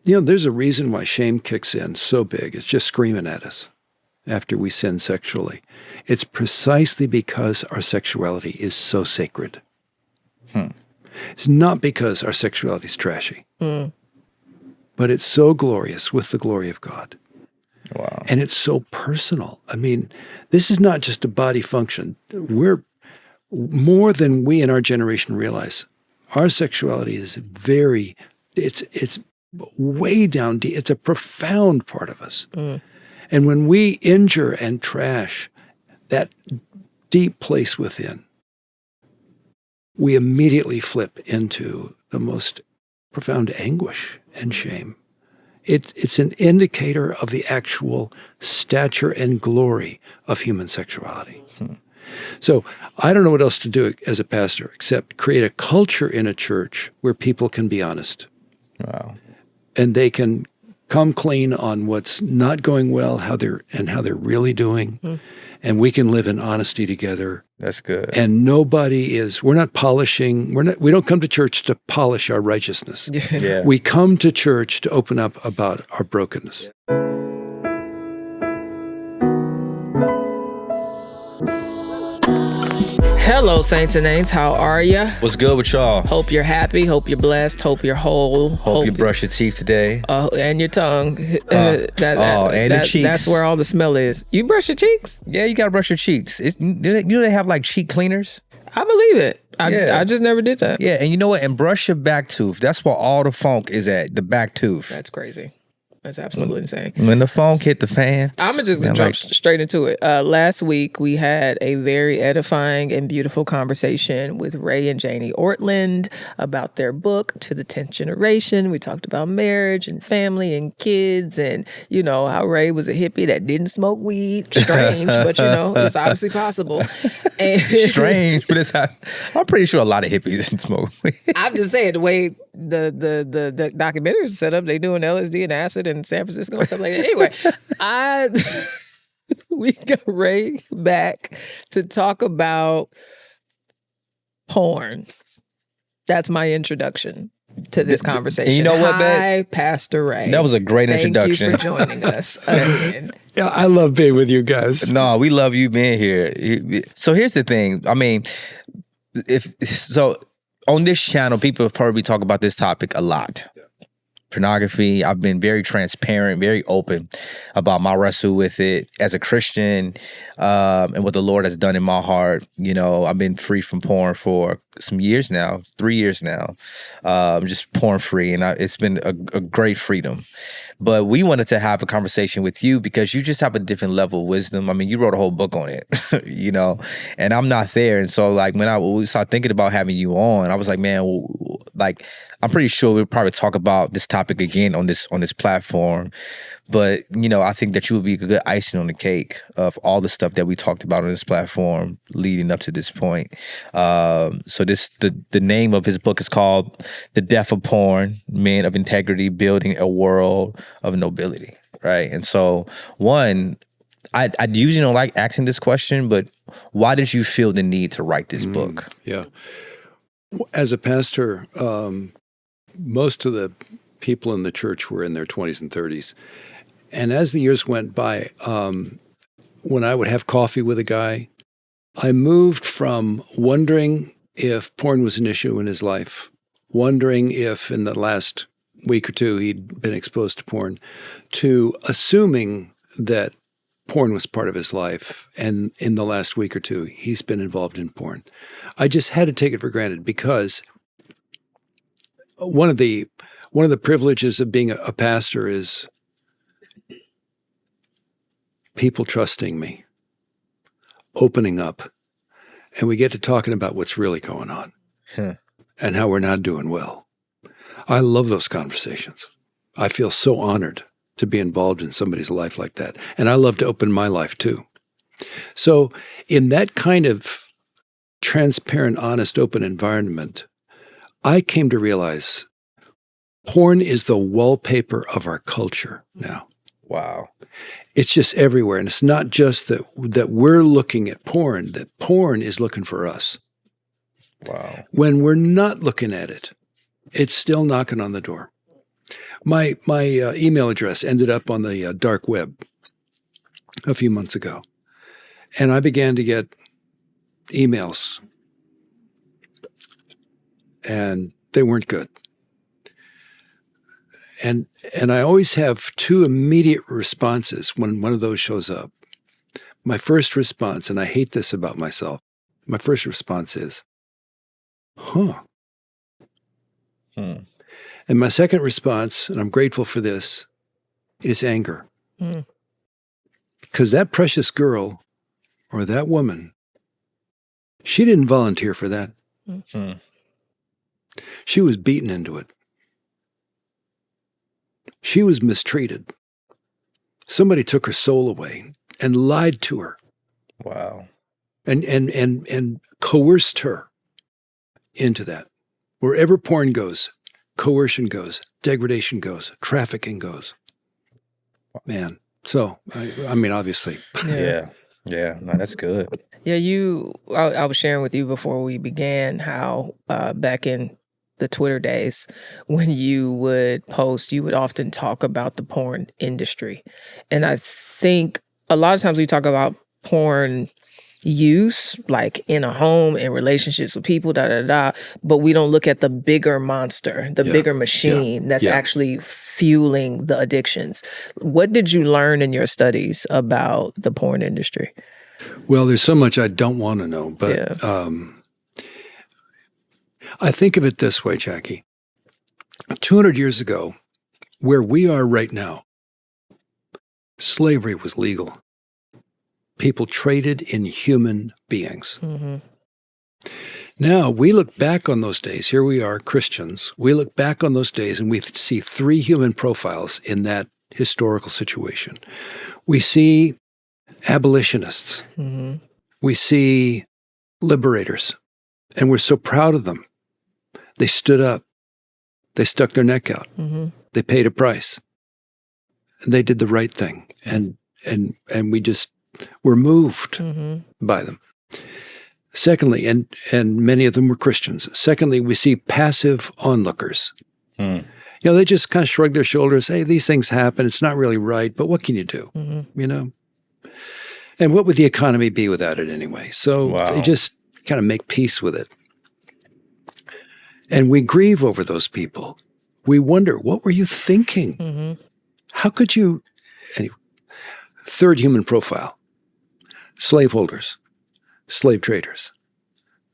There's a reason why shame kicks in so big. It's just screaming at us after we sin sexually. It's precisely because our sexuality is so sacred. It's not because our sexuality is trashy, but it's so glorious with the glory of God. Wow. And it's so personal. I mean, this is not just a body function. We're more than we in our generation realize. Our sexuality is it's way down deep. It's a profound part of us. And when we injure and trash that deep place within, we immediately flip into the most profound anguish and shame. It's an indicator of the actual stature and glory of human sexuality. So I don't know what else to do as a pastor except create a culture in a church where people can be honest. Wow. And they can come clean on what's not going well, how they're really doing. And we can live in honesty together. That's good. And we're not polishing, we don't come to church to polish our righteousness. Yeah. We come to church to open up about our brokenness. Hello, Saints and Aints. How are ya? What's good with y'all? Hope you're happy. Hope you're blessed. Hope you're whole. Hope you brush your teeth today. And your tongue. And the cheeks. That's where all the smell is. You brush your cheeks? Yeah, you gotta brush your cheeks. They have like cheek cleaners? I believe it. Yeah. I just never did that. Yeah, and you know what? And brush your back tooth. That's where all the funk is at, the back tooth. That's crazy. That's absolutely insane. When the funk hit the fan. I'm just going to jump straight into it. Last week, we had a very edifying and beautiful conversation with Ray and Jani Ortlund about their book, To the 10th Generation. We talked about marriage and family and kids and, how Ray was a hippie that didn't smoke weed. Strange, but, it's obviously possible. And strange, but I'm pretty sure a lot of hippies didn't smoke weed. I'm just saying, the way the documentaries are set up, they doing LSD and acid in San Francisco and stuff like that. Anyway, we got Ray back to talk about porn. That's my introduction to this conversation. And you know what, man? Hi, Pastor Ray. That was a great introduction. Thank you for joining us again. Yeah, I love being with you guys. No, we love you being here. So here's the thing. I mean, on this channel, people have probably talk about this topic a lot. Pornography. I've been very transparent, very open about my wrestle with it as a Christian, and what the Lord has done in my heart. I've been free from porn for some years now, 3 years now, just porn free, and it's been a great freedom. But we wanted to have a conversation with you because you just have a different level of wisdom. I mean, you wrote a whole book on it, and I'm not there. And so, like, when we started thinking about having you on, I was like, man, I'm pretty sure we'll probably talk about this topic again on this this But, I think that you would be a good icing on the cake of all the stuff that we talked about on this platform leading up to this point. So the name of his book is called The Death of Porn, Men of Integrity Building a World of Nobility, right? And so, one, I usually don't like asking this question, but why did you feel the need to write this book? Yeah. As a pastor, most of the people in the church were in their 20s and 30s. And as the years went by, when I would have coffee with a guy, I moved from wondering if porn was an issue in his life, wondering if in the last week or two he'd been exposed to porn, to assuming that porn was part of his life, and in the last week or two he's been involved in porn. I just had to take it for granted because one of the privileges of being a pastor is people trusting me, opening up, and we get to talking about what's really going on and how we're not doing well. I love those conversations. I feel so honored to be involved in somebody's life like that. And I love to open my life too. So in that kind of transparent, honest, open environment, I came to realize porn is the wallpaper of our culture now. Wow. It's just everywhere. And it's not just that we're looking at porn, that porn is looking for us. Wow. When we're not looking at it, it's still knocking on the door. My email address ended up on the dark web a few months ago, and I began to get emails, and they weren't good. And I always have two immediate responses when one of those shows up. My first response, and I hate this about myself, my first response is, huh. And my second response, and I'm grateful for this, is anger. Because that precious girl or that woman, she didn't volunteer for that. She was beaten into it. She was mistreated. Somebody took her soul away and lied to her. Wow. And coerced her into that. Wherever porn goes, coercion goes, degradation goes, trafficking goes. Man. So, I mean, obviously. Yeah. No, that's good. Yeah, I was sharing with you before we began how back in the Twitter days, when you would post, you would often talk about the porn industry. And I think a lot of times we talk about porn use, like in a home, in relationships with people, but we don't look at the bigger monster, the bigger machine that's actually fueling the addictions. What did you learn in your studies about the porn industry? Well, there's so much I don't want to know, but I think of it this way, Jackie. 200 years ago, where we are right now, slavery was legal. People traded in human beings. Now, we look back on those days. Here we are, Christians. We look back on those days and we see three human profiles in that historical situation. We see abolitionists. We see liberators. And we're so proud of them. They stood up. They stuck their neck out. They paid a price. And they did the right thing. And we just were moved by them. Secondly, and many of them were Christians. Secondly, we see passive onlookers. You know, they just kind of shrug their shoulders, hey, these things happen. It's not really right, but what can you do? You know? And what would the economy be without it anyway? So they just kind of make peace with it. And we grieve over those people. We wonder, what were you thinking? How could you? Anyway, third human profile, slaveholders, slave traders,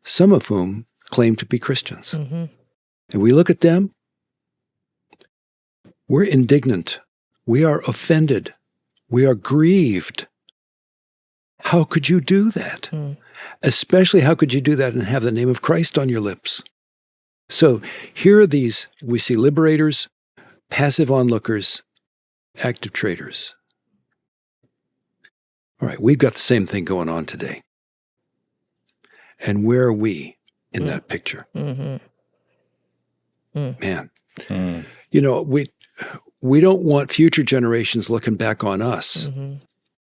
some of whom claim to be Christians. And we look at them, we're indignant. We are offended. We are grieved. How could you do that? Especially, how could you do that and have the name of Christ on your lips? So here are these, we see liberators, passive onlookers, active traders. All right, we've got the same thing going on today. And where are we in that picture? Man, you know, we don't want future generations looking back on us,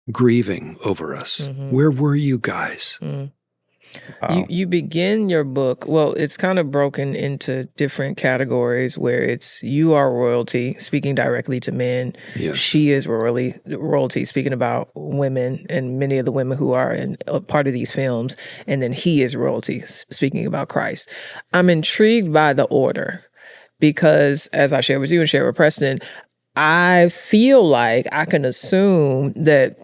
grieving over us. Where were you guys? You begin your book, well, it's kind of broken into different categories where it's you are royalty, speaking directly to men. Yes. She is royalty, speaking about women and many of the women who are in a part of these films. And then he is royalty, speaking about Christ. I'm intrigued by the order because, as I shared with you and shared with Preston, I feel like I can assume that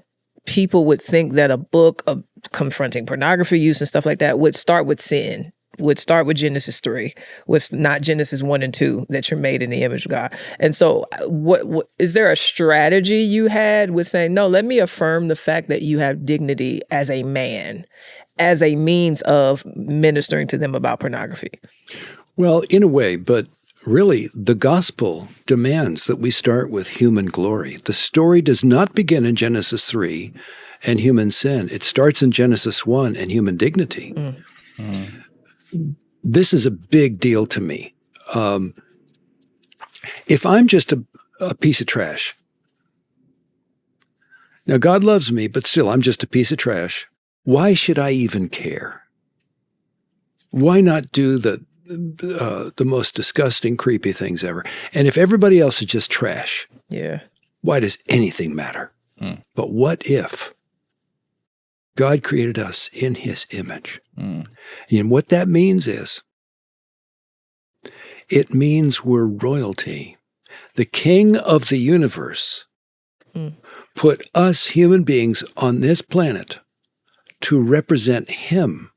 people would think that a book of confronting pornography use and stuff like that would start with sin, would start with Genesis 3, was not Genesis 1 and 2, that you're made in the image of God. And so what is there a strategy you had with saying, no, let me affirm the fact that you have dignity as a man, as a means of ministering to them about pornography? Well, in a way, but really, the gospel demands that we start with human glory. The story does not begin in Genesis 3 and human sin. It starts in Genesis 1 and human dignity. This is a big deal to me. If I'm just a piece of trash, now God loves me, but still I'm just a piece of trash, why should I even care? Why not do the the most disgusting, creepy things ever. And if everybody else is just trash, Yeah. why does anything matter? But what if God created us in his image? And what that means is, it means we're royalty. The king of the universe put us human beings on this planet to represent him.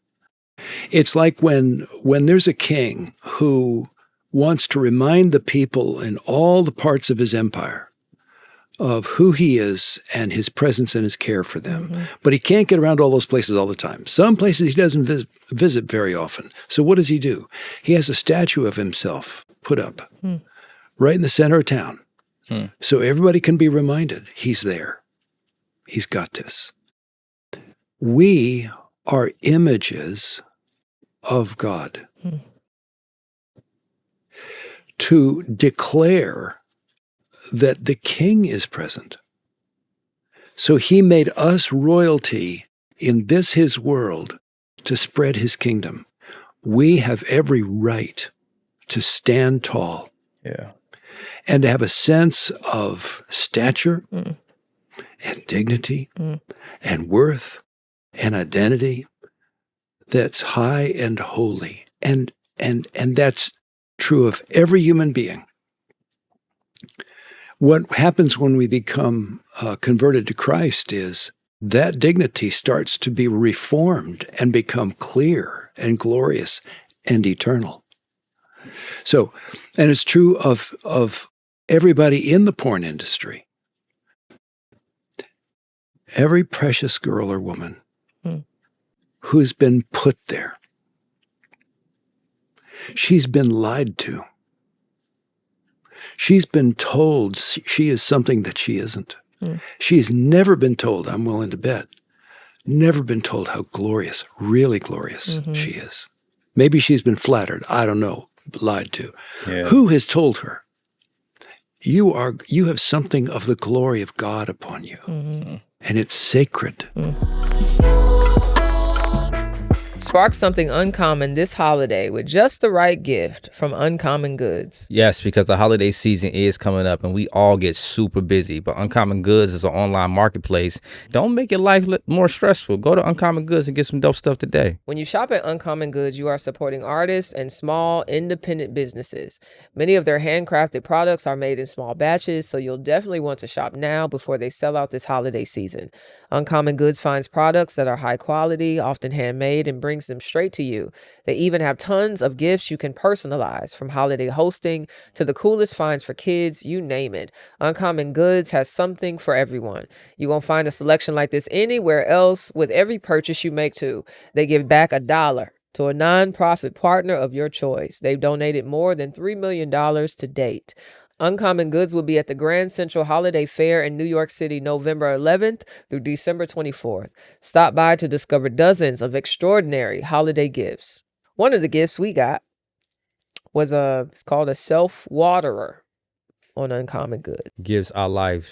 It's like when there's a king who wants to remind the people in all the parts of his empire of who he is and his presence and his care for them. But he can't get around all those places all the time. Some places he doesn't visit very often. So what does he do? He has a statue of himself put up right in the center of town. So everybody can be reminded he's there. He's got this. We are images of God. To declare that the king is present. So he made us royalty in this his world to spread his kingdom. We have every right to stand tall. Yeah. And to have a sense of stature and dignity and worth and identity that's high and holy. And that's true of every human being. What happens when we become converted to Christ is that dignity starts to be reformed and become clear and glorious and eternal. So, and it's true of everybody in the porn industry. Every precious girl or woman who's been put there, she's been lied to. She's been told she is something that she isn't. She's never been told, I'm willing to bet, never been told how glorious, really glorious she is. Maybe she's been flattered, I don't know, lied to. Yeah. Who has told her? You have something of the glory of God upon you, and it's sacred. Spark something uncommon this holiday with just the right gift from Uncommon Goods. Yes, because the holiday season is coming up and we all get super busy. But Uncommon Goods is an online marketplace. Don't make your life more stressful. Go to Uncommon Goods and get some dope stuff today. When you shop at Uncommon Goods, you are supporting artists and small independent businesses. Many of their handcrafted products are made in small batches, so you'll definitely want to shop now before they sell out this holiday season. Uncommon Goods finds products that are high quality, often handmade, and brings them straight to you. They even have tons of gifts you can personalize, from holiday hosting to the coolest finds for kids, you name it. Uncommon Goods has something for everyone. You won't find a selection like this anywhere else. With every purchase you make too, they give back $1 to a nonprofit partner of your choice. They've donated more than $3 million to date. Uncommon Goods will be at the Grand Central Holiday Fair in New York City, November 11th through December 24th. Stop by to discover dozens of extraordinary holiday gifts. One of the gifts we got was it's called a self-waterer on Uncommon Goods. Gives our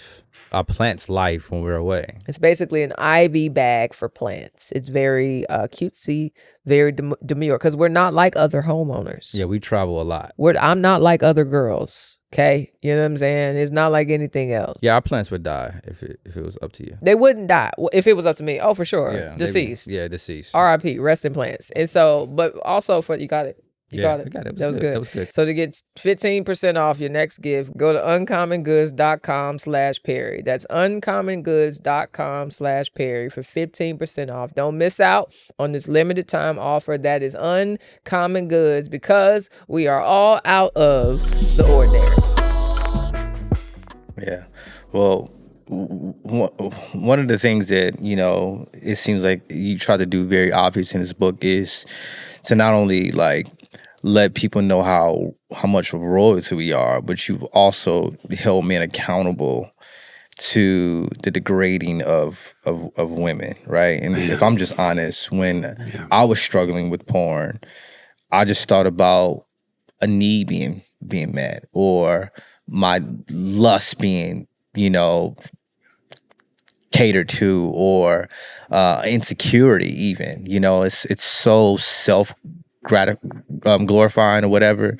plants life when we're away. It's basically an IV bag for plants. It's very cutesy, very demure, because we're not like other homeowners. Yeah, we travel a lot. I'm not like other girls. Okay, you know what I'm saying? It's not like anything else. Yeah, our plants would die if it was up to you. They wouldn't die if it was up to me. Oh, for sure. Yeah, Deceased. deceased. R.I.P. Rest in plants. And so, but also you got it. You got it. I got it. That was good. That was good. So to get 15% off your next gift, go to uncommongoods.com/Perry. That's uncommongoods.com/Perry for 15% off. Don't miss out on this limited time offer. That is Uncommon Goods, because we are all out of the ordinary. Yeah. Well, one of the things that, it seems like you try to do very obvious in this book is to not only let people know how much of royalty we are, but you've also held men accountable to the degrading of women, right? And if I'm just honest, when I was struggling with porn, I just thought about a need being met, or my lust being, catered to, or insecurity even. It's so glorifying or whatever.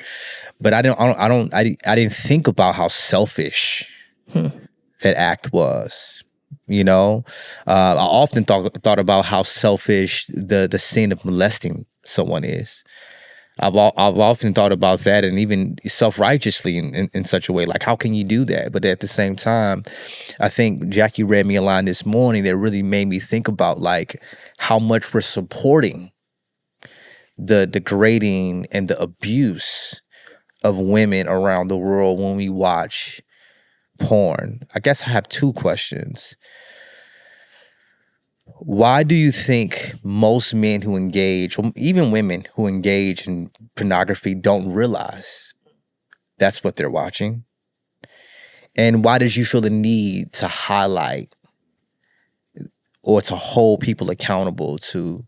But I didn't think about how selfish that act was. You know, I often thought about how selfish the sin of molesting someone is. I've often thought about that, and even self-righteously in such a way, like, how can you do that? But at the same time, I think Jackie read me a line this morning that really made me think about, like, how much we're supporting the degrading and the abuse of women around the world when we watch porn. I guess I have two questions. Why do you think most men who engage, or even women who engage in pornography, don't realize that's what they're watching? And why did you feel the need to highlight or to hold people accountable to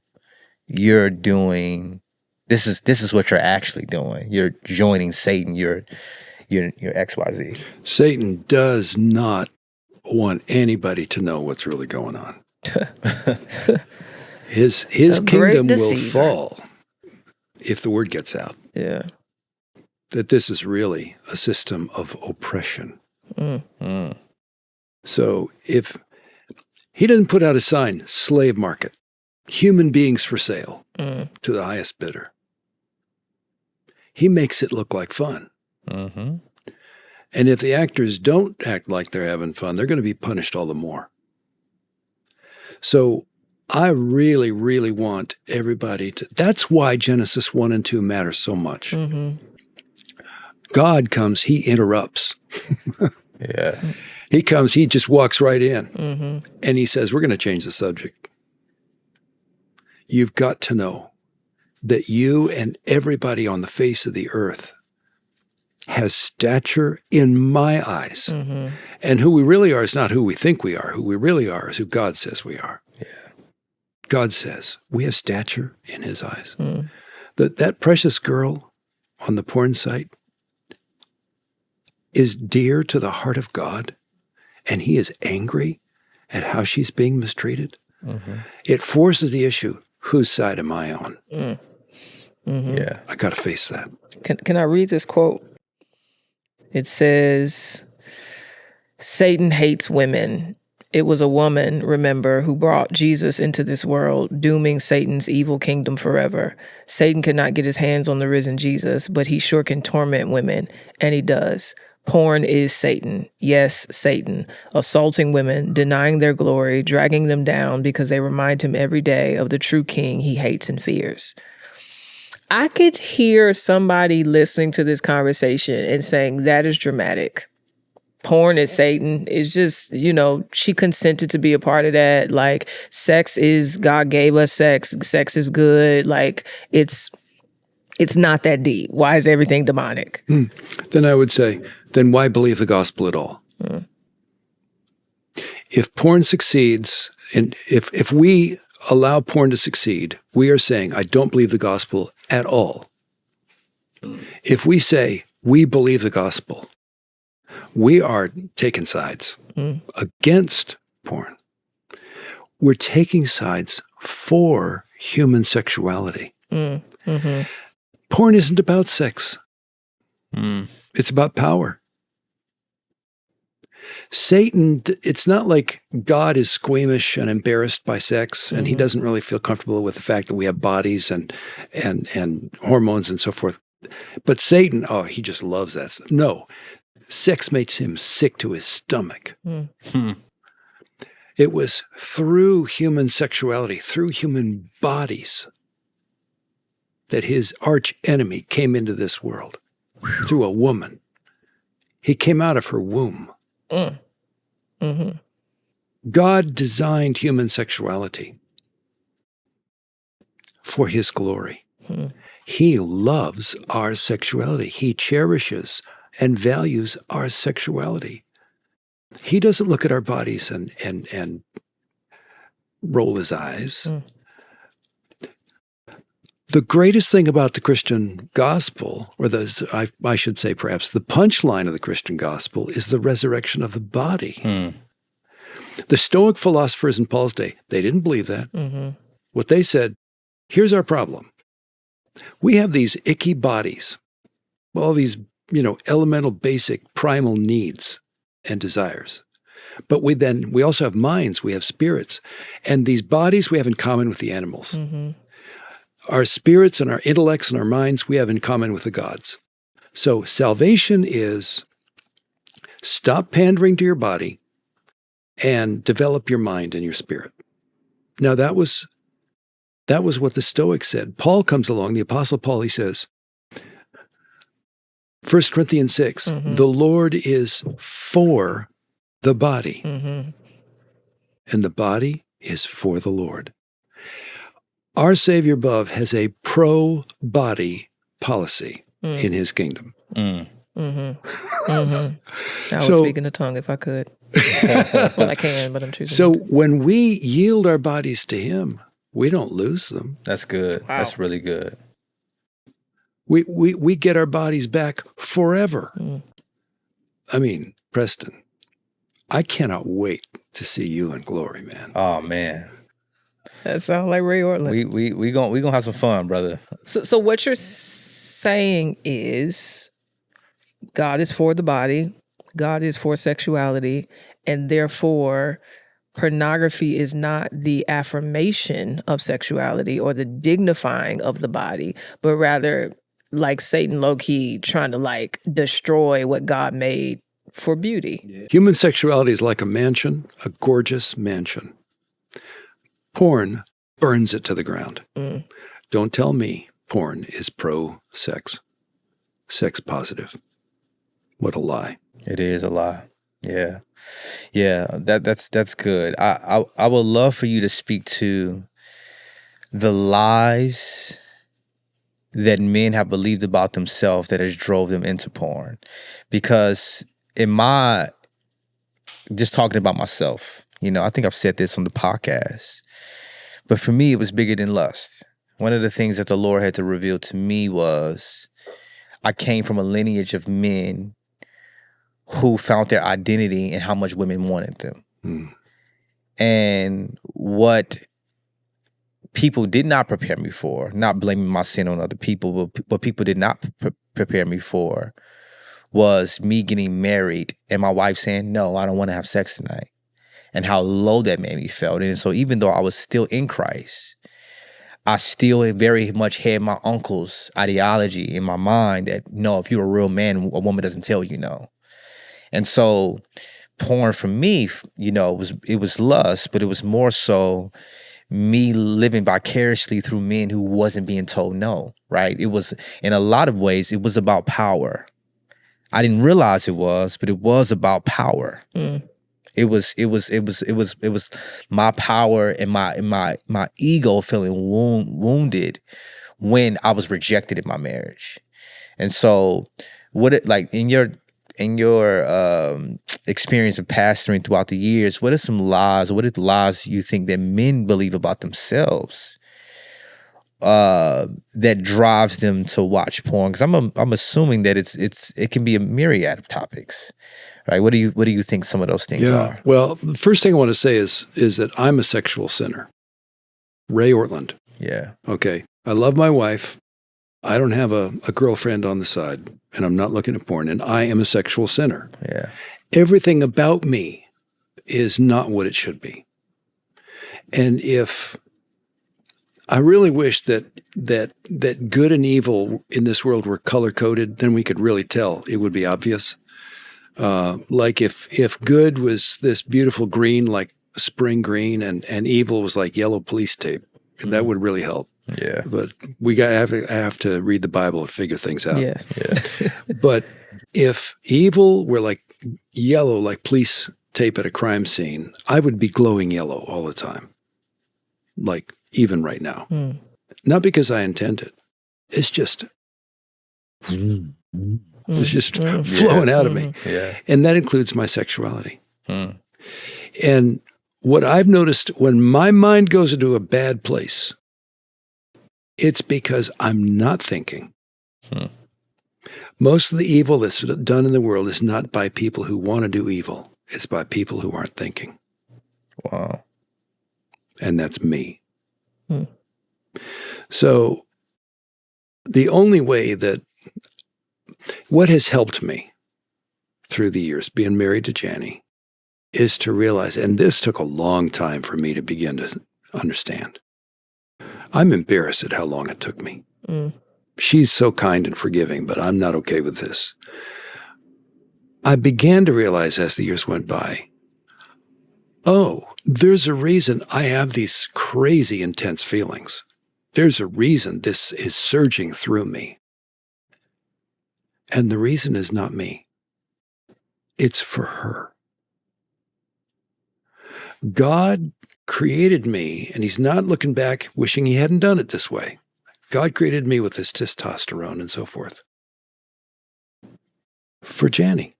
you're doing, this is what you're actually doing. You're joining Satan, you're XYZ. Satan does not want anybody to know what's really going on. His kingdom will fall if the word gets out. Yeah. That this is really a system of oppression. So if he doesn't put out a sign, slave market, human beings for sale to the highest bidder, he makes it look like fun. And if the actors don't act like they're having fun, they're going to be punished all the more. So I really, really want everybody to, that's why Genesis 1 and 2 matter so much. God comes, he interrupts. Yeah. He comes, he just walks right in. And he says, we're going to change the subject. You've got to know that you and everybody on the face of the earth has stature in my eyes. And who we really are is not who we think we are. Who we really are is who God says we are. Yeah. God says we have stature in his eyes. That precious girl on the porn site is dear to the heart of God, and he is angry at how she's being mistreated. It forces the issue, whose side am I on? Yeah. I got to face that. Can I read this quote? It says, Satan hates women. It was a woman, remember, who brought Jesus into this world, dooming Satan's evil kingdom forever. Satan cannot get his hands on the risen Jesus, but he sure can torment women, and he does. Porn is Satan. Yes, Satan. Assaulting women, denying their glory, dragging them down because they remind him every day of the true king he hates and fears. I could hear somebody listening to this conversation and saying, that is dramatic. Porn is Satan. It's just, she consented to be a part of that. Like, sex is, God gave us sex. Sex is good. Like, it's not that deep. Why is everything demonic? Then I would say, then why believe the gospel at all? If porn succeeds, and if we allow porn to succeed, we are saying, I don't believe the gospel at all. If we say, we believe the gospel, we are taking sides against porn. We're taking sides for human sexuality. Porn isn't about sex. It's about power. Satan, it's not like God is squeamish and embarrassed by sex, and he doesn't really feel comfortable with the fact that we have bodies and hormones and so forth. But Satan, he just loves that. No, sex makes him sick to his stomach. It was through human sexuality, through human bodies, that his arch enemy came into this world. Through a woman. He came out of her womb. God designed human sexuality for his glory. He loves our sexuality. He cherishes and values our sexuality. He doesn't look at our bodies and roll his eyes. The greatest thing about the Christian gospel, or I should say perhaps the punchline of the Christian gospel, is the resurrection of the body. The Stoic philosophers in Paul's day, they didn't believe that. What they said, here's our problem. We have these icky bodies, all these, elemental, basic, primal needs and desires. But we also have minds, we have spirits. And these bodies we have in common with the animals. Mm-hmm. Our spirits and our intellects and our minds we have in common with the gods. So salvation is stop pandering to your body and develop your mind and your spirit. Now that was what the Stoics said. Paul comes along, the Apostle Paul, he says, 1 Corinthians 6, the Lord is for the body, and the body is for the Lord. Our Savior above has a pro-body policy in his kingdom. I was speaking a tongue if I could. Well, I can, but I'm choosing. So when we yield our bodies to him, we don't lose them. That's good. Wow. That's really good. We get our bodies back forever. I mean, Preston, I cannot wait to see you in glory, man. Oh man, that sounds like Ray Ortlund. We gonna have some fun, brother. So what you're saying is, God is for the body, God is for sexuality, and therefore pornography is not the affirmation of sexuality or the dignifying of the body, but rather like Satan low-key trying to like destroy what God made for beauty. Yeah. Human sexuality is like a mansion, a gorgeous mansion. Porn burns it to the ground. Don't tell me porn is pro-sex, sex positive. What a lie. It is a lie. Yeah. Yeah, that's good. I would love for you to speak to the lies that men have believed about themselves that has drove them into porn. Because just talking about myself, I think I've said this on the podcast, but for me, it was bigger than lust. One of the things that the Lord had to reveal to me was I came from a lineage of men who found their identity in how much women wanted them. And what people did not prepare me for, not blaming my sin on other people, but what people did not prepare me for was me getting married and my wife saying, no, I don't want to have sex tonight, and how low that made me feel. And so even though I was still in Christ, I still very much had my uncle's ideology in my mind that, no, if you're a real man, a woman doesn't tell you no. And so porn for me, it was lust, but it was more so me living vicariously through men who wasn't being told no, right? It was, in a lot of ways, it was about power. I didn't realize it was, but it was about power. It was my power and my ego feeling wounded when I was rejected in my marriage. And so in your experience of pastoring throughout the years, what are some lies, or what are the lies you think that men believe about themselves that drives them to watch porn? Because I'm assuming that it can be a myriad of topics, right? What do you think some of those things are? Well, the first thing I want to say is that I'm a sexual sinner. Ray Ortlund. Yeah. Okay. I love my wife. I don't have a girlfriend on the side, and I'm not looking at porn, and I am a sexual sinner. Yeah. Everything about me is not what it should be. And if I really wish that good and evil in this world were color-coded, then we could really tell. It would be obvious. Like if good was this beautiful green, like spring green, and evil was like yellow police tape, that would really help. Yeah. But I have to read the Bible and figure things out. Yes. Yeah. But if evil were like yellow, like police tape at a crime scene, I would be glowing yellow all the time. Like even right now. Not because I intend it. It's just flowing out of me. Yeah. And that includes my sexuality. And what I've noticed when my mind goes into a bad place, it's because I'm not thinking. Most of the evil that's done in the world is not by people who want to do evil. It's by people who aren't thinking. Wow. And that's me. So the only way that what has helped me through the years being married to Jani is to realize, and this took a long time for me to begin to understand. I'm embarrassed at how long it took me. She's so kind and forgiving, but I'm not okay with this. I began to realize as the years went by, oh, there's a reason I have these crazy intense feelings. There's a reason this is surging through me. And the reason is not me. It's for her. God created me, and he's not looking back wishing he hadn't done it this way. God created me with this testosterone and so forth for Jani.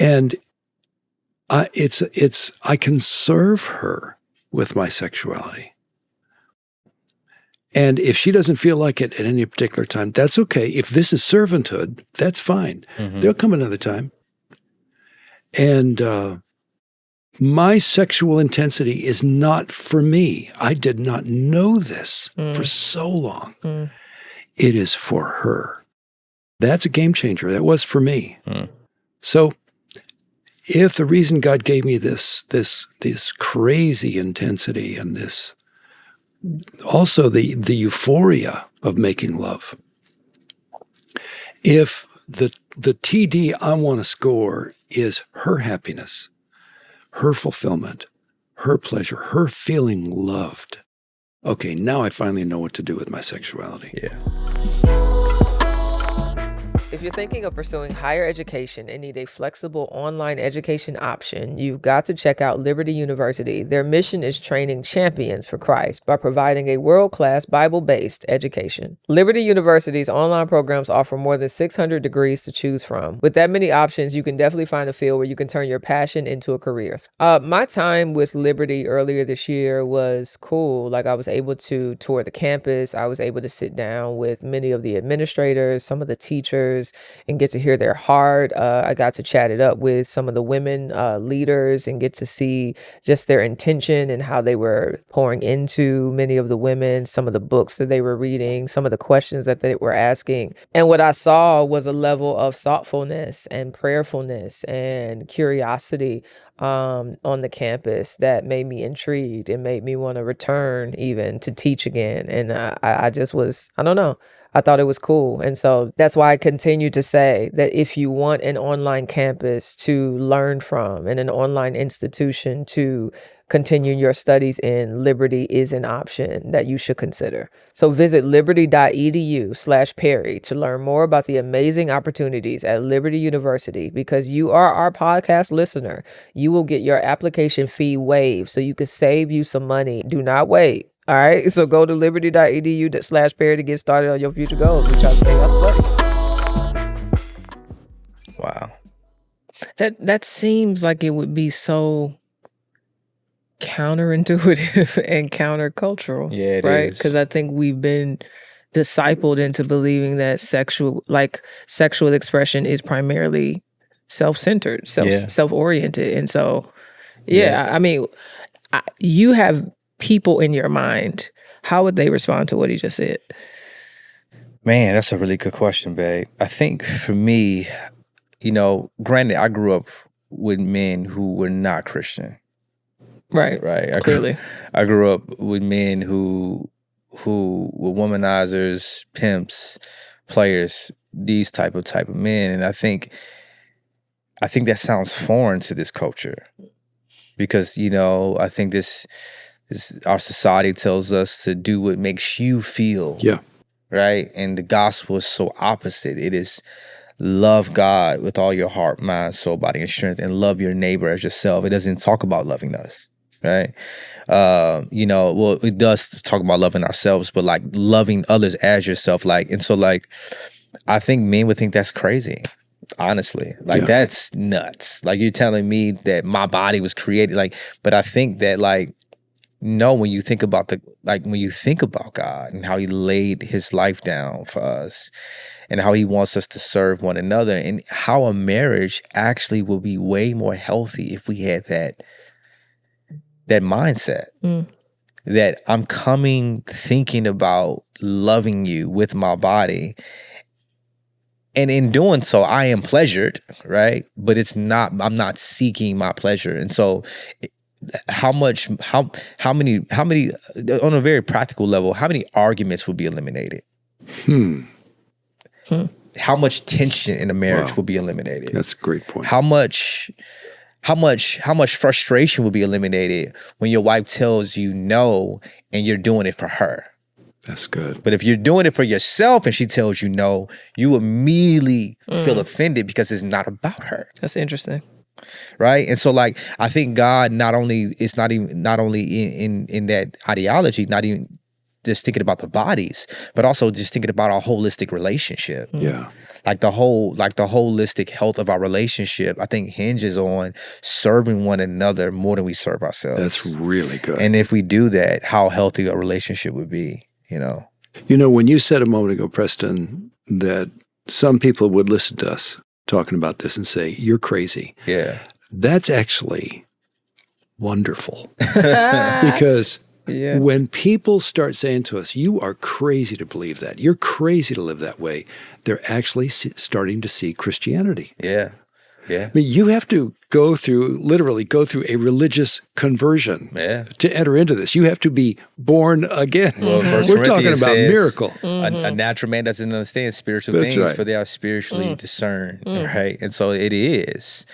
And I can serve her with my sexuality. And if she doesn't feel like it at any particular time, that's okay. If this is servanthood, that's fine. There'll come another time. And my sexual intensity is not for me. I did not know this for so long. It is for her. That's a game changer. That was for me. So if the reason God gave me this crazy intensity and this also the euphoria of making love, if the TD I want to score is her happiness, her fulfillment, her pleasure, her feeling loved, okay, now I finally know what to do with my sexuality. Yeah. If you're thinking of pursuing higher education and need a flexible online education option, you've got to check out Liberty University. Their mission is training champions for Christ by providing a world-class Bible-based education. Liberty University's online programs offer more than 600 degrees to choose from. With that many options, you can definitely find a field where you can turn your passion into a career. My time with Liberty earlier this year was cool. Like, I was able to tour the campus. I was able to sit down with many of the administrators, some of the teachers, and get to hear their heart. I got to chat it up with some of the women leaders and get to see just their intention and how they were pouring into many of the women, some of the books that they were reading, some of the questions that they were asking. And what I saw was a level of thoughtfulness and prayerfulness and curiosity on the campus that made me intrigued and made me want to return even to teach again. And I just was, I don't know. I thought it was cool. And so that's why I continue to say that if you want an online campus to learn from and an online institution to continue your studies in, Liberty is an option that you should consider. So visit liberty.edu/Perry to learn more about the amazing opportunities at Liberty University. Because you are our podcast listener, you will get your application fee waived so you can save you some money. Do not wait. All right, so go to liberty.edu/Perry to get started on your future goals. We try to save us money. Wow. That seems like it would be so counterintuitive and countercultural. Yeah, it right? is. Because I think we've been discipled into believing that sexual expression is primarily self-centered, self-oriented, and so I mean, you have people in your mind. How would they respond to what he just said? Man, that's a really good question, babe. I think for me, granted, I grew up with men who were not Christian. Right. Clearly. I grew up with men who were womanizers, pimps, players, these type of men. And I think that sounds foreign to this culture. Because, I think this our society tells us to do what makes you feel. Yeah. Right? And the gospel is so opposite. It is love God with all your heart, mind, soul, body, and strength, and love your neighbor as yourself. It doesn't talk about loving us. Right? Well, it does talk about loving ourselves, but like loving others as yourself. I think men would think that's crazy. Honestly, that's nuts. Like, you're telling me that my body was created, but I think that no, when you think about God and how he laid his life down for us and how he wants us to serve one another and how a marriage actually will be way more healthy if we had that mindset. that I'm coming thinking about loving you with my body. And in doing so, I am pleasured, right? But I'm not seeking my pleasure. And so how many, on a very practical level, how many arguments would be eliminated? How much tension in a marriage will be eliminated? That's a great point. How much frustration will be eliminated when your wife tells you no and you're doing it for her? That's good. But if you're doing it for yourself and she tells you no, you immediately feel offended because it's not about her. That's interesting. Right? And so like, I think God not only in that ideology, not even just thinking about the bodies, but also just thinking about our holistic relationship. Yeah. Like the holistic health of our relationship, I think hinges on serving one another more than we serve ourselves. That's really good. And if we do that, how healthy a relationship would be, you know? You know, when you said a moment ago, Preston, that some people would listen to us talking about this and say, you're crazy. Yeah. That's actually wonderful. Because when people start saying to us, you are crazy to believe that, you're crazy to live that way, they're actually starting to see Christianity. Yeah. Yeah. I mean, you have to literally go through a religious conversion to enter into this. You have to be born again. Well, we're talking about miracle. A natural man doesn't understand spiritual things, for they are spiritually discerned, right? And so it is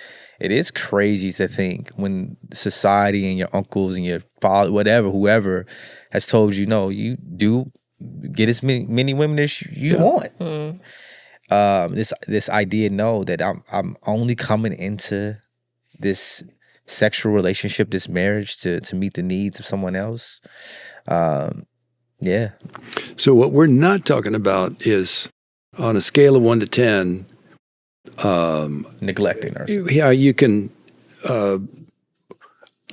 crazy to think when society and your uncles and your father, whoever has told you, no, you do get as many women as you want. This idea, that I'm only coming into this sexual relationship, this marriage to meet the needs of someone else. So what we're not talking about is on a scale of 1 to 10, neglecting ourselves. Yeah, you can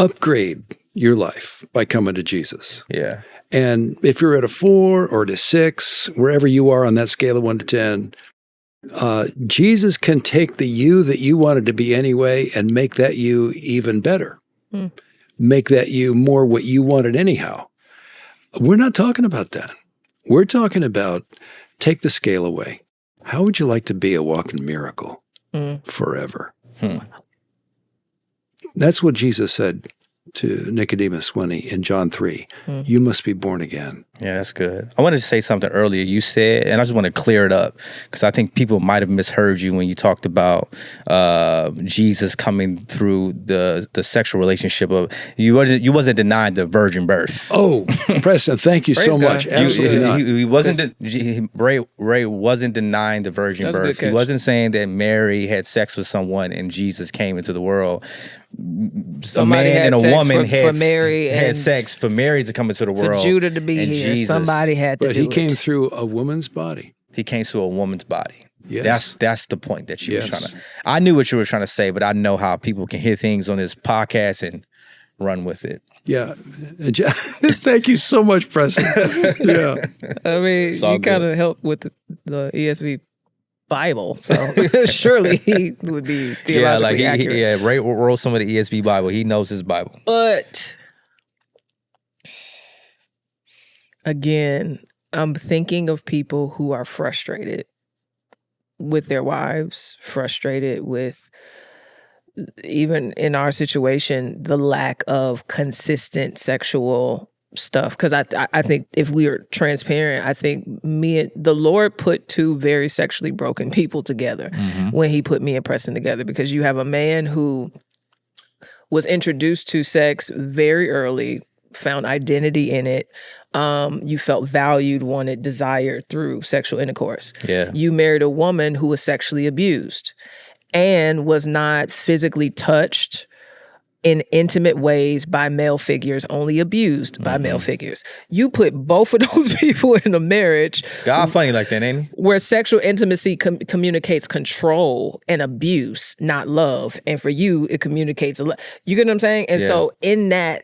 upgrade your life by coming to Jesus. Yeah. And if you're at a 4 or at a 6, wherever you are on that scale of 1 to 10, Jesus can take the you that you wanted to be anyway and make that you even better. Make that you more what you wanted anyhow. We're not talking about that. We're talking about take the scale away. How would you like to be a walking miracle forever? That's what Jesus said to Nicodemus in John 3. You must be born again. Yeah, that's good. I wanted to say something earlier. You said, and I just want to clear it up because I think people might have misheard you when you talked about Jesus coming through the sexual relationship of you wasn't denying the virgin birth. Oh, Preston, thank you so much. Absolutely not. He wasn't. Ray wasn't denying the virgin birth. He wasn't saying that Mary had sex with someone and Jesus came into the world. Somebody a man and a woman had sex for Mary to come into the world. For Judah to be here. Jesus, somebody had to do it. But he came through a woman's body. He came through a woman's body. Yes. That's the point that you were trying to. I knew what you were trying to say, but I know how people can hear things on this podcast and run with it. Yeah. Thank you so much, Preston. Yeah. I mean, you kind of helped with the ESV Bible, so surely he would be theologically accurate. Ray wrote some of the ESV Bible. He knows his Bible. But again, I'm thinking of people who are frustrated with their wives, frustrated with, even in our situation, the lack of consistent sexual stuff. Because I think if we are transparent, I think me and the Lord put two very sexually broken people together when he put me and Preston together, because you have a man who was introduced to sex very early, found identity in it. You felt valued, wanted, desired through sexual intercourse. Yeah. You married a woman who was sexually abused and was not physically touched in intimate ways by male figures, only abused by male figures. You put both of those people in a marriage. God funny like that, ain't he? Where sexual intimacy communicates control and abuse, not love. And for you, it communicates you get what I'm saying? And so in that,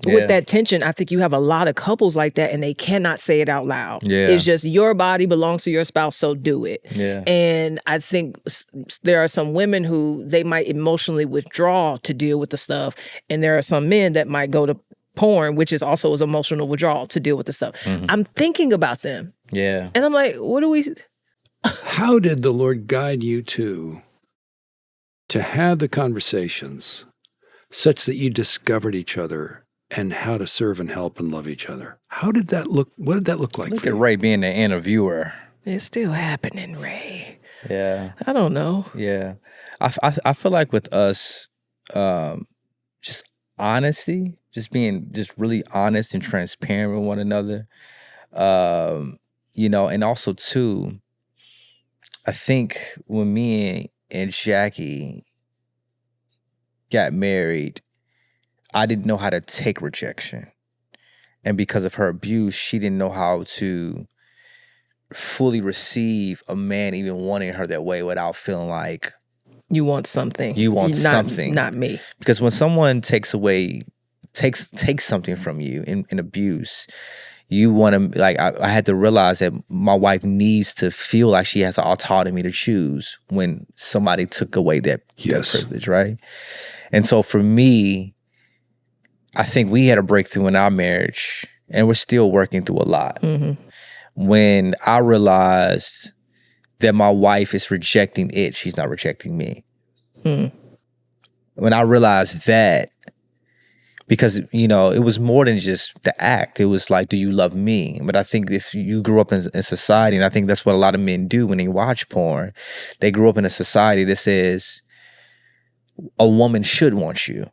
with that tension, I think you have a lot of couples like that and they cannot say it out loud. Yeah. It's just your body belongs to your spouse, so do it. Yeah. And I think there are some women who they might emotionally withdraw to deal with the stuff. And there are some men that might go to porn, which is also as emotional withdrawal to deal with the stuff. I'm thinking about them. Yeah. And I'm like, what do we... How did the Lord guide you to have the conversations such that you discovered each other and how to serve and help and love each other? How did that look? What did that look like Look for at you? Ray being the interviewer. It's still happening, Ray. Yeah. I don't know. Yeah. I feel like with us, just honesty, just being just really honest and transparent with one another. And also too, I think when me and Jackie got married, I didn't know how to take rejection. And because of her abuse, she didn't know how to fully receive a man even wanting her that way without feeling like you want something. Something. Not me. Because when someone takes something from you in abuse, you want to, like, I had to realize that my wife needs to feel like she has the autonomy to choose when somebody took away that privilege, right? And so for me, I think we had a breakthrough in our marriage, and we're still working through a lot. When I realized that my wife is rejecting it, she's not rejecting me. When I realized that, because, it was more than just the act. It was like, do you love me? But I think if you grew up in society, and I think that's what a lot of men do when they watch porn, they grew up in a society that says a woman should want you,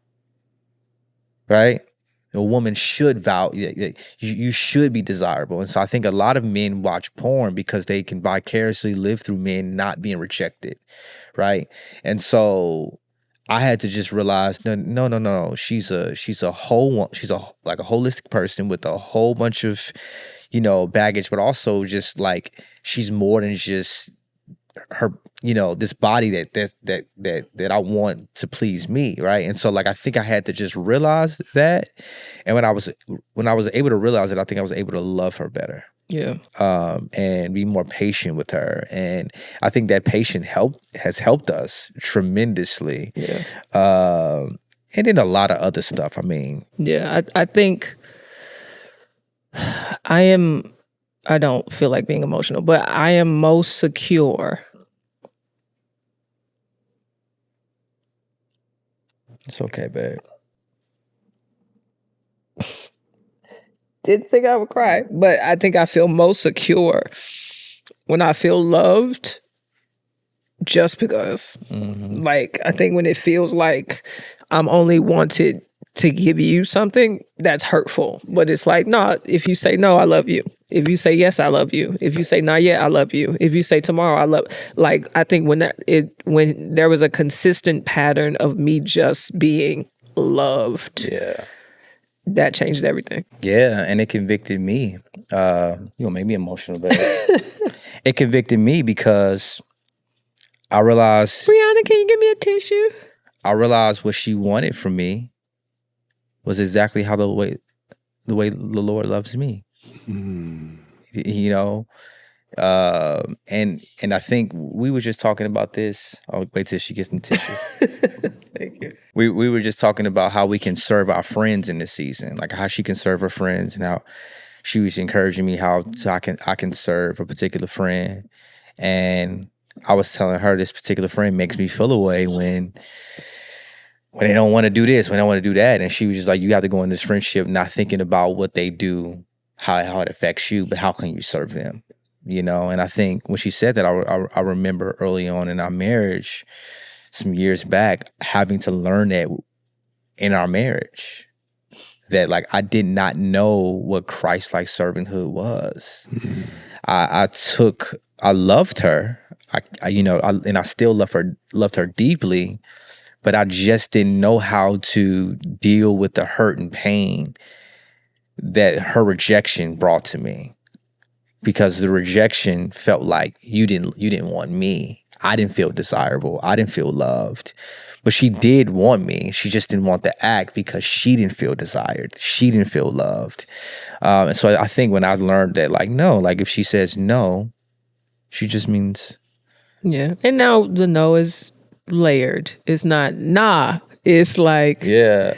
right? A woman should you should be desirable. And so I think a lot of men watch porn because they can vicariously live through men not being rejected, right? And so I had to just realize, no. She's a holistic person with a whole bunch of, baggage, but also just like she's more than just her, this body that I want to please me, right? And so, like, I think I had to just realize that, and when I was able to realize it, I think I was able to love her better. Yeah. And be more patient with her, and I think that patience has helped us tremendously. Yeah. And then a lot of other stuff. I mean, yeah, I think I don't feel like being emotional, but I am most secure. It's okay, babe. Didn't think I would cry, but I think I feel most secure when I feel loved just because. Like, I think when it feels like I'm only wanted to give you something, that's hurtful. But it's like, no, if you say no, I love you. If you say yes, I love you. If you say not yet, I love you. If you say tomorrow, I love. Like, I think when there was a consistent pattern of me just being loved. Yeah. That changed everything. Yeah, and it convicted me. You gonna make me emotional, babe. It convicted me because I realized, Brianna, can you give me a tissue? I realized what she wanted from me was exactly how the way the Lord loves me. And I think we were just talking about this. I'll wait till she gets some tissue. Thank you. We were just talking about how we can serve our friends in this season, like how she can serve her friends, and how she was encouraging me how I can serve a particular friend. And I was telling her this particular friend makes me feel a way when they don't want to do this, when they don't want to do that. And she was just like, you have to go in this friendship not thinking about what they do, how it affects you, but how can you serve them? And I think when she said that, I remember early on in our marriage, some years back, having to learn that in our marriage, that like I did not know what Christ-like servanthood was. I loved her, and I still loved her deeply, but I just didn't know how to deal with the hurt and pain that her rejection brought to me. Because the rejection felt like you didn't want me. I didn't feel desirable. I didn't feel loved. But she did want me. She just didn't want the act because she didn't feel desired. She didn't feel loved. And so I think when I learned that, like, no, like if she says no, she just means. Yeah. And now the no is layered. It's not nah. It's like, yeah,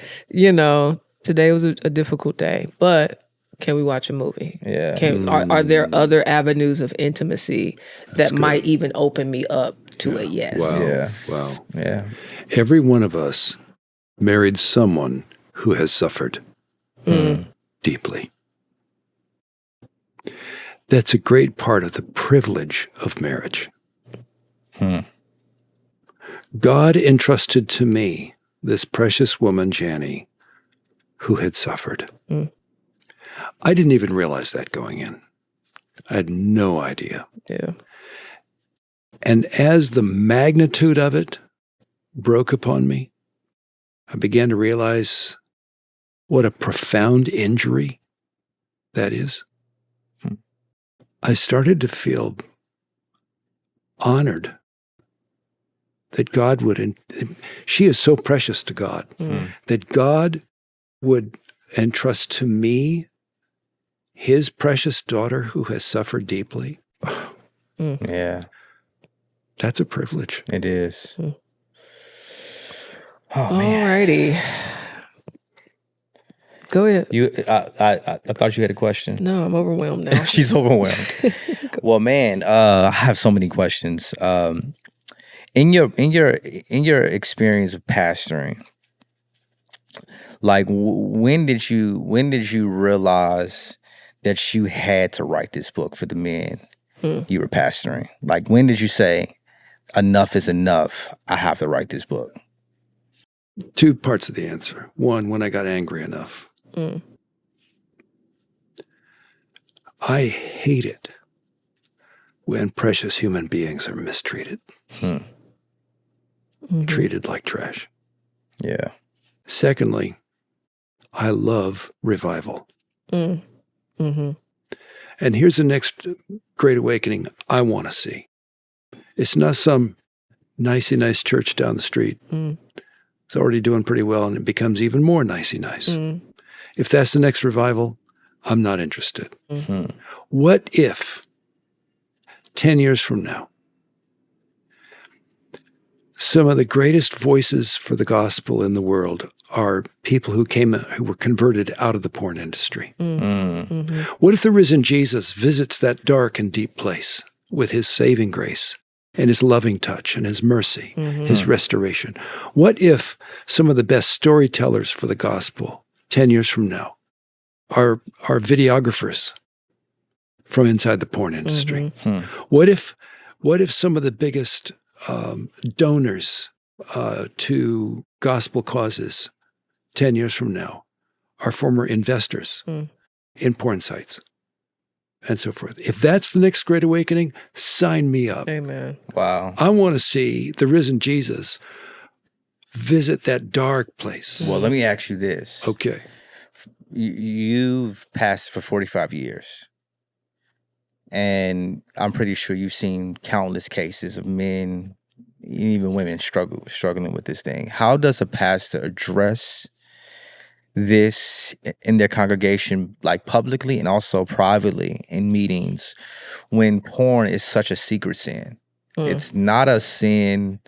Today was a difficult day, but can we watch a movie? Yeah. Are there other avenues of intimacy that good. might even open me up to a yes? Wow. Yeah. Wow. Yeah. Every one of us married someone who has suffered deeply. That's a great part of the privilege of marriage. God entrusted to me this precious woman, Jani, who had suffered. I didn't even realize that going in. I had no idea. Yeah. And as the magnitude of it broke upon me, I began to realize what a profound injury that is. I started to feel honored that God would, and she is so precious to God, that God would entrust to me his precious daughter who has suffered deeply. Yeah. That's a privilege. It is. Oh man. Alrighty. Go ahead. I thought you had a question. No, I'm overwhelmed now. She's overwhelmed. Well, man, I have so many questions. In your experience of pastoring, like when did you realize that you had to write this book for the men you were pastoring? Like when did you say, enough is enough, I have to write this book? Two parts of the answer. One, when I got angry enough. I hate it when precious human beings are mistreated, treated like trash. Yeah. Secondly, I love revival. And here's the next great awakening I want to see. It's not some nicey nice church down the street. It's already doing pretty well, and it becomes even more nicey nice. If that's the next revival, I'm not interested. What if 10 years from now, some of the greatest voices for the gospel in the world are people who were converted out of the porn industry? What if the risen Jesus visits that dark and deep place with his saving grace and his loving touch and his mercy, his restoration? What if some of the best storytellers for the gospel 10 years from now are videographers from inside the porn industry? What if some of the biggest donors to gospel causes 10 years from now are former investors in porn sites and so forth? If that's the next great awakening, sign me up. Amen. Wow. I want to see the risen Jesus visit that dark place. Well, let me ask you this. Okay. You've passed for 45 years. And I'm pretty sure you've seen countless cases of men, even women, struggling with this thing. How does a pastor address this in their congregation, like publicly and also privately in meetings, when porn is such a secret sin? It's not a sin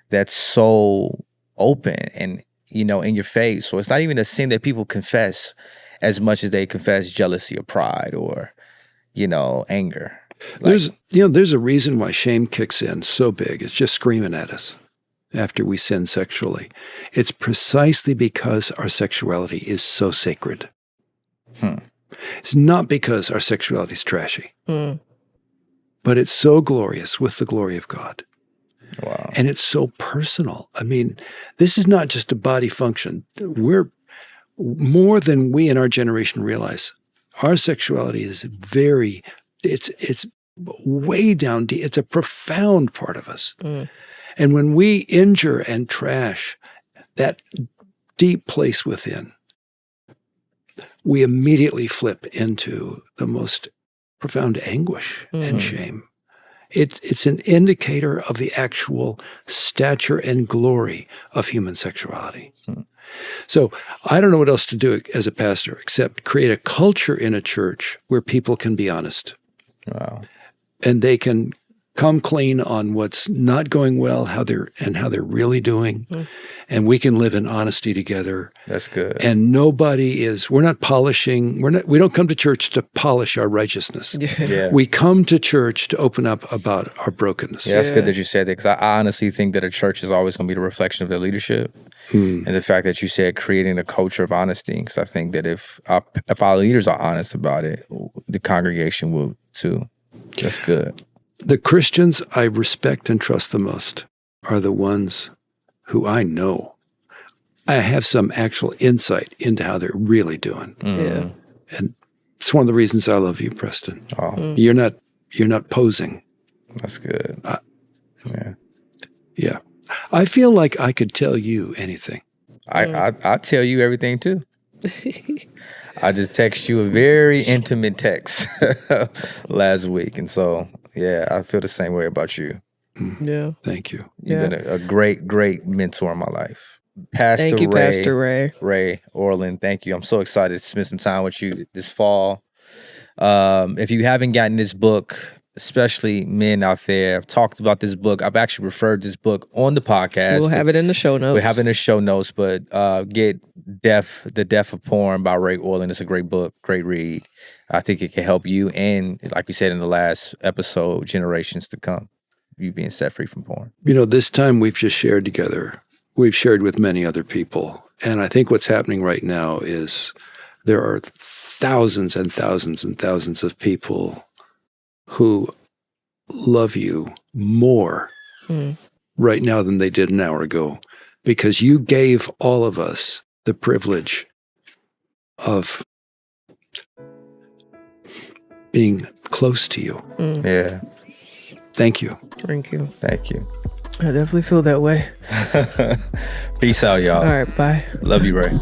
that's so open and, in your face. So it's not even a sin that people confess as much as they confess jealousy or pride or, anger. There's a reason why shame kicks in so big. It's just screaming at us after we sin sexually. It's precisely because our sexuality is so sacred. It's not because our sexuality is trashy, but it's so glorious with the glory of God. Wow. And it's so personal. I mean, this is not just a body function. We're more than we in our generation realize. Our sexuality is it's way down deep. It's a profound part of us. And when we injure and trash that deep place within, we immediately flip into the most profound anguish and shame. It's an indicator of the actual stature and glory of human sexuality. So I don't know what else to do as a pastor except create a culture in a church where people can be honest. Wow. And they can come clean on what's not going well, how they're really doing, and we can live in honesty together. That's good. And we're not polishing. We don't come to church to polish our righteousness. Yeah. We come to church to open up about our brokenness. Yeah, that's good that you said that, because I honestly think that a church is always going to be the reflection of their leadership. And the fact that you said creating a culture of honesty, because I think that if our leaders are honest about it, the congregation will too. That's good. The Christians I respect and trust the most are the ones who I know. I have some actual insight into how they're really doing. Yeah. And it's one of the reasons I love you, Preston. Oh, You're not posing. that's good. Yeah. Yeah. I feel like I could tell you anything. I tell you everything too. I just text you a very intimate text last week. And so, yeah, I feel the same way about you. Yeah. Thank you. You've been a great, great mentor in my life. Pastor Thank you, Pastor Ray. Ray Ortlund, thank you. I'm so excited to spend some time with you this fall. If you haven't gotten this book, especially men out there, I've talked about this book. I've actually referred this book on the podcast. We'll have it in the show notes. We'll have it in the show notes, but get The Death of Porn by Ray Ortlund. It's a great book, great read. I think it can help you and, like we said in the last episode, generations to come, you being set free from porn. This time we've just shared together. We've shared with many other people. And I think what's happening right now is there are thousands and thousands and thousands of people who love you more right now than they did an hour ago, because you gave all of us the privilege of being close to you. Yeah. Thank you. Thank you. Thank you. I definitely feel that way. Peace out, y'all. All right, bye. Love you, Ray.